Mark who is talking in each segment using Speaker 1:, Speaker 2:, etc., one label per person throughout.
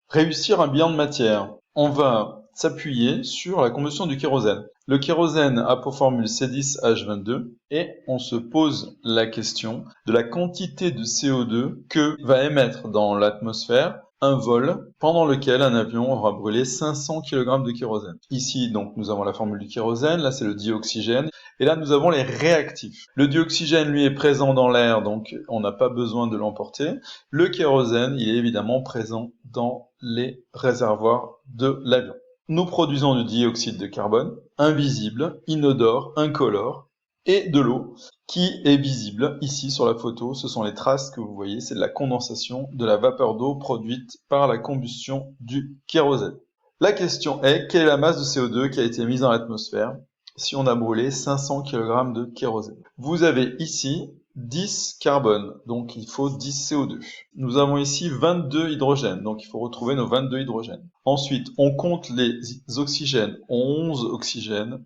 Speaker 1: Réussir un bilan de matière. On va s'appuyer sur la combustion du kérosène. Le kérosène a pour formule C10H22 et on se pose la question de la quantité de CO2 que va émettre dans l'atmosphère un vol pendant lequel un avion aura brûlé 500 kg de kérosène. Ici, donc, nous avons la formule du kérosène, là c'est le dioxygène, et là nous avons les réactifs. Le dioxygène, lui, est présent dans l'air, donc on n'a pas besoin de l'emporter. Le kérosène, il est évidemment présent dans les réservoirs de l'avion. Nous produisons du dioxyde de carbone, invisible, inodore, incolore, et de l'eau, qui est visible ici sur la photo. Ce sont les traces que vous voyez, c'est de la condensation de la vapeur d'eau produite par la combustion du kérosène. La question est, quelle est la masse de CO2 qui a été mise dans l'atmosphère si on a brûlé 500 kg de kérosène? Vous avez ici 10 carbone, donc il faut 10 CO2. Nous avons ici 22 hydrogènes, donc il faut retrouver nos 22 hydrogènes. Ensuite, on compte les oxygènes, 11 oxygènes,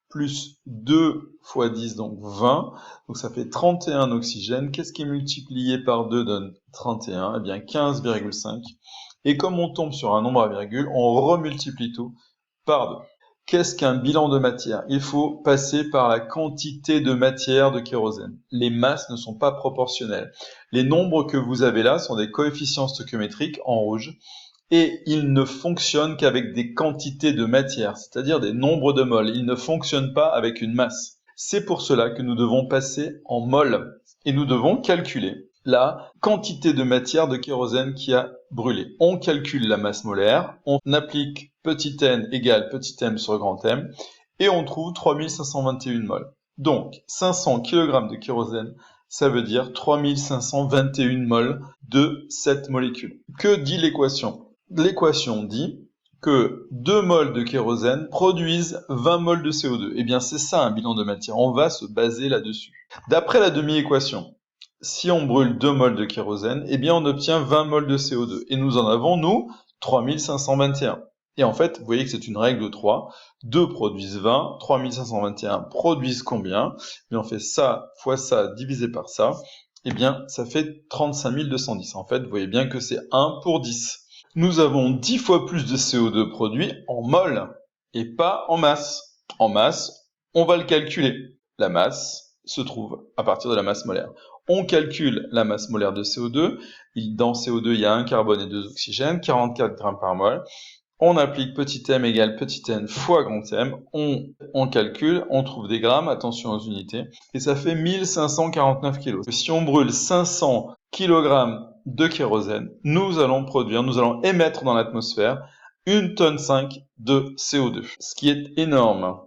Speaker 1: plus 2 fois 10, donc 20, donc ça fait 31 oxygènes. Qu'est-ce qui est multiplié par 2 donne 31? Eh bien 15,5. Et comme on tombe sur un nombre à virgule, on remultiplie tout par 2. Qu'est-ce qu'un bilan de matière? Il faut passer par la quantité de matière de kérosène. Les masses ne sont pas proportionnelles. Les nombres que vous avez là sont des coefficients stoichiométriques en rouge et ils ne fonctionnent qu'avec des quantités de matière, c'est-à-dire des nombres de moles. Ils ne fonctionnent pas avec une masse. C'est pour cela que nous devons passer en moles et nous devons calculer la quantité de matière de kérosène qui a brûlé. On calcule la masse molaire, on applique petit n égale petit m sur grand M, et on trouve 3521 moles. Donc, 500 kg de kérosène, ça veut dire 3521 moles de cette molécule. Que dit l'équation? L'équation dit que 2 moles de kérosène produisent 20 moles de CO2. Eh bien, c'est ça un bilan de matière. On va se baser là-dessus. D'après la demi-équation, si on brûle 2 moles de kérosène, eh bien, on obtient 20 moles de CO2. Et nous en avons, nous, 3521. Et en fait, vous voyez que c'est une règle de 3. 2 produisent 20, 3521 produisent combien? Eh bien, on fait ça fois ça divisé par ça. Eh bien, ça fait 35 210. En fait, vous voyez bien que c'est 1 pour 10. Nous avons 10 fois plus de CO2 produit en moles et pas en masse. En masse, on va le calculer. La masse se trouve à partir de la masse molaire. On calcule la masse molaire de CO2. Dans CO2, il y a 1 carbone et 2 oxygènes, 44 grammes par mol. On applique petit m égale petit n fois grand M. On calcule, on trouve des grammes, attention aux unités, et ça fait 1549 kg. Si on brûle 500 kg de kérosène, nous allons émettre dans l'atmosphère 1,5 tonne de CO2, ce qui est énorme.